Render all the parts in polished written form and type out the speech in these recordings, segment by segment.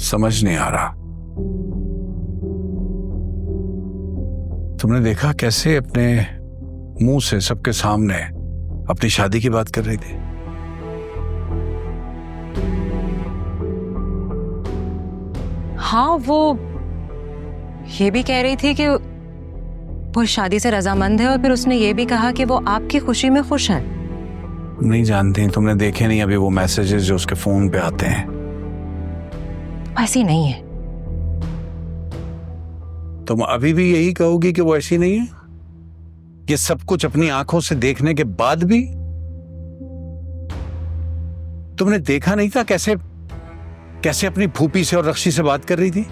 समझ नहीं आ रहा। तुमने देखा कैसे अपने मुंह से सबके सामने अपनी शादी की बात कर रही थी? हाँ, वो ये भी कह रही थी कि वो शादी से रजामंद है, और फिर उसने ये भी कहा कि वो आपकी खुशी में खुश है। नहीं जानती, तुमने देखे नहीं अभी वो मैसेजेस जो उसके फोन पे आते हैं? ऐसी नहीं है। तुम अभी भी यही कहोगी कि वो ऐसी नहीं है? ये सब कुछ अपनी आंखों से देखने के बाद भी तुमने देखा नहीं था कैसे कैसे अपनी फूफी से और रक्षी से बात कर रही थी,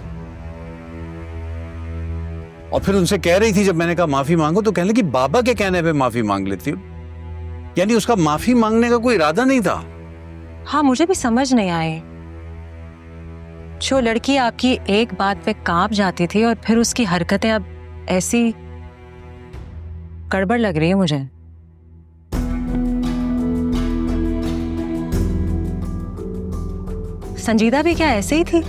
और फिर उनसे कह रही थी, जब मैंने कहा माफी मांगो तो कहने लगी बाबा के कहने पे माफी मांग लेती हूं। यानी उसका माफी मांगने का कोई इरादा नहीं था। हाँ, मुझे भी समझ नहीं आए। जो लड़की आपकी एक बात पे कांप जाती थी और फिर उसकी हरकतें अब ऐसी गड़बड़ लग रही है मुझे। संजीदा भी क्या ऐसे ही थी?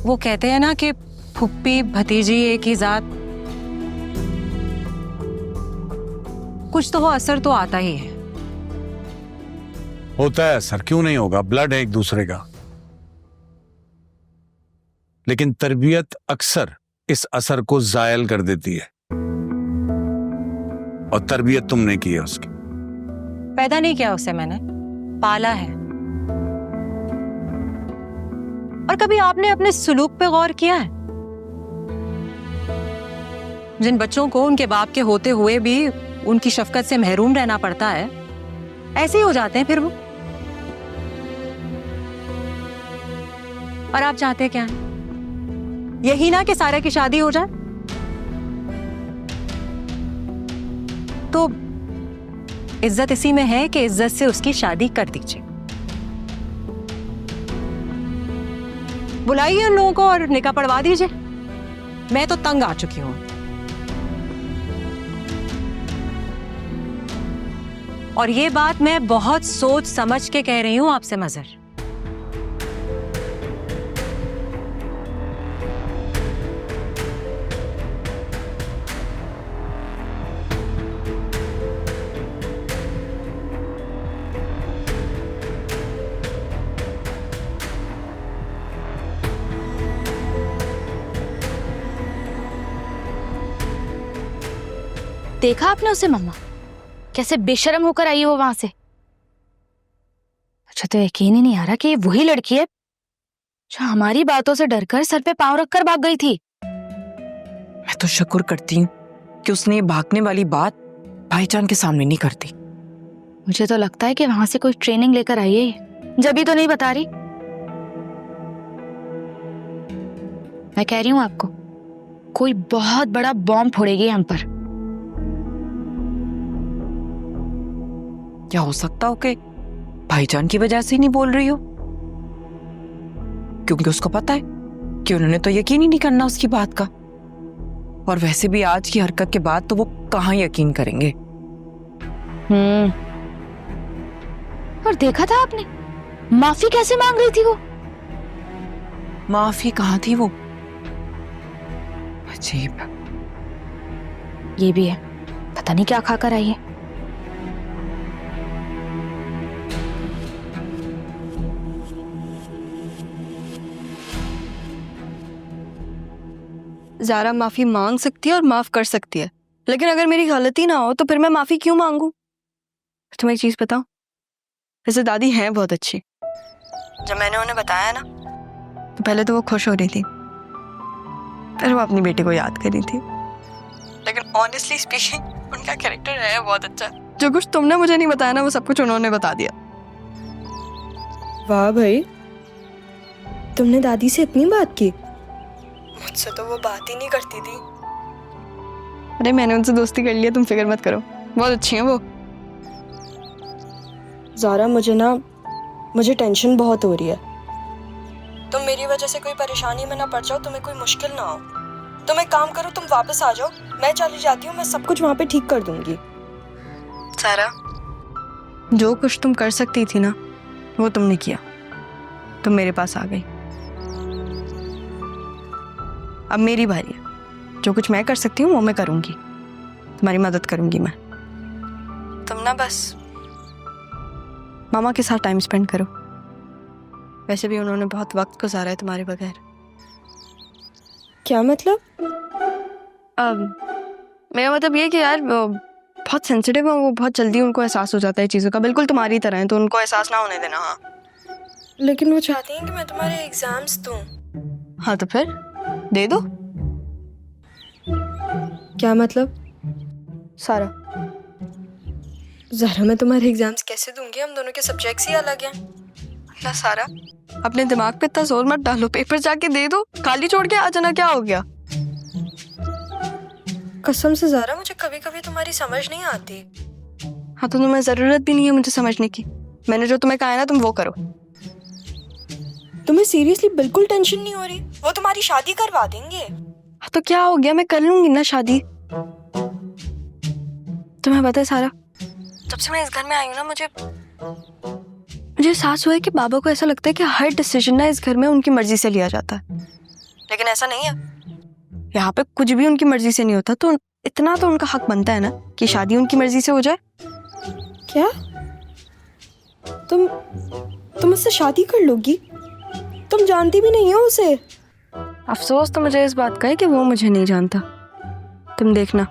वो कहते हैं ना कि फुप्पी भतीजी एक ही जात, कुछ तो वो असर तो आता ही है। होता है असर, क्यों नहीं होगा, ब्लड है एक दूसरे का। लेकिन तरबियत अक्सर इस असर को जायल कर देती है, और तरबियत तुमने की है उसकी। पैदा नहीं किया उसे मैंने, पाला है। और कभी आपने अपने सुलूक पे गौर किया है? जिन बच्चों को उनके बाप के होते हुए भी उनकी शफकत से महरूम रहना पड़ता है, ऐसे ही हो जाते हैं फिर वो। और आप चाहते क्या हैं? यही ना कि सारा की शादी हो जाए? तो इज्जत इसी में है कि इज्जत से उसकी शादी कर दीजिए। बुलाइए उन लोगों को और निकाह पढ़वा दीजिए। मैं तो तंग आ चुकी हूं। और ये बात मैं बहुत सोच समझ के कह रही हूं आपसे मजहर। देखा आपने उसे मम्मा, कैसे बेशर्म होकर आई हो वहां से। अच्छा, तो यकीन ही नहीं आ रहा कि ये वही लड़की है जो हमारी बातों से डरकर सर पे पांव रखकर भाग गई थी। मैं तो शुक्र करती हूँ कि उसने ये भागने वाली बात भाईजान के सामने नहीं करती। मुझे तो लगता है कि वहां से कोई ट्रेनिंग लेकर आई है, जब तो नहीं बता रही। मैं कह रही हूँ आपको, कोई बहुत बड़ा बॉम्ब फोड़ेगी हम पर। क्या हो सकता हो कि भाईजान की वजह से ही नहीं बोल रही हो? क्योंकि उसको पता है कि उन्होंने तो यकीन ही नहीं करना उसकी बात का। और वैसे भी आज की हरकत के बाद तो वो कहाँ यकीन करेंगे। और देखा था आपने माफी कैसे मांग रही थी वो? माफी कहाँ थी वो? अजीब। ये भी है, पता नहीं क्या खाकर आई है। ज़ारा माफ़ी मांग सकती है और माफ़ कर सकती है, लेकिन अगर मेरी गलती ना हो तो फिर मैं माफ़ी क्यों मांगूं? तुम्हें एक चीज़ बताऊं, वैसे दादी हैं बहुत अच्छी। जब मैंने उन्हें बताया ना तो पहले तो वो खुश हो रही थी, फिर वो अपनी बेटी को याद कर रही थी। लेकिन ऑनेस्टली स्पीकिंग उनका कैरेक्टर है बहुत अच्छा। जो कुछ तुमने मुझे नहीं बताया ना वो सब कुछ उन्होंने बता दिया। वाह भाई, तुमने दादी से इतनी बात की? मुझसे तो वो बात ही नहीं करती थी। अरे मैंने उनसे दोस्ती कर लिया, तुम फिक्र मत करो, बहुत अच्छी हैं वो। ज़ारा, मुझे टेंशन बहुत हो रही है। तुम मेरी वजह से कोई परेशानी में ना पड़ जाओ, तुम्हें कोई मुश्किल ना हो। तुम एक काम करो, तुम वापस आ जाओ, मैं चली जाती हूँ, मैं सब कुछ वहाँ पे ठीक कर दूंगी। ज़ारा, जो कुछ तुम कर सकती थी ना वो तुमने किया। तुम मेरे पास आ गई। अब मेरी बारी है। जो कुछ मैं कर सकती हूँ वो मैं करूंगी, तुम्हारी मदद करूंगी मैं। तुम ना बस मामा के साथ टाइम स्पेंड करो। वैसे भी उन्होंने बहुत वक्त गुजारा है तुम्हारे बगैर। क्या मतलब? अब मेरा मतलब ये कि यार वो बहुत सेंसिटिव है, वो बहुत जल्दी उनको एहसास हो जाता है चीज़ों का, बिल्कुल तुम्हारी तरह है, तो उनको एहसास ना होने देना। हाँ लेकिन वो चाहती हैं कि मैं तुम्हारे एग्जाम्स दूं। हाँ, तो फिर दे दो। क्या मतलब? सारा, जरा मैं तुम्हारे एग्जाम्स कैसे दूंगी? हम दोनों के सब्जेक्ट्स ही अलग हैं। ना सारा, अपने दिमाग पे इतना जोर मत डालो, पेपर जाके दे दो, खाली छोड़ के आ जाना, क्या हो गया? कसम से ज़ारा, मुझे कभी कभी तुम्हारी समझ नहीं आती। हाँ, तो तुम्हें जरूरत भी नहीं है मुझे समझने की। मैंने जो तुम्हें कहा है ना, तुम वो करो। तुम्हें सीरियसली बिल्कुल टेंशन नहीं हो रही? वो तुम्हारी शादी करवा देंगे। हाँ, तो क्या हो गया, मैं कर लूंगी ना शादी। तुम्हें पता है सारा, जब से मैं इस घर में आई हूँ ना, मुझे एहसास हुआ है कि बाबा को ऐसा लगता है कि हर डिसीजन ना इस घर में उनकी मर्जी से लिया जाता है। लेकिन ऐसा नहीं है, यहाँ पे कुछ भी उनकी मर्जी से नहीं होता। तो इतना तो उनका हक बनता है ना कि शादी उनकी मर्जी से हो जाए। क्या? तुम उससे शादी कर लोगी? तुम जानती भी नहीं हो उसे। अफसोस तो मुझे इस बात का है कि वो मुझे नहीं जानता। तुम देखना।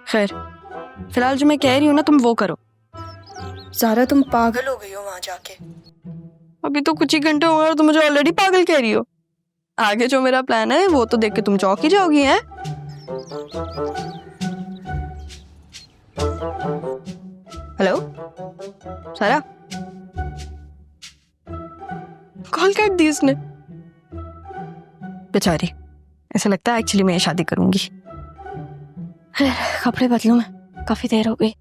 खैर, फिलहाल जो मैं कह रही हूँ ना, तुम वो करो। ज़ारा, तुम पागल हो गई हो वहां जाके। अभी तो कुछ ही घंटे हुए और तुम मुझे ऑलरेडी पागल कह रही हो। आगे जो मेरा प्लान है वो तो देख के तुम चौंक ही जाओगी। हैं? हेलो सारा, कॉल काट दी उसने बेचारी। ऐसा लगता है एक्चुअली मैं शादी करूंगी। कपड़े बदलूं मैं, काफी देर हो गई।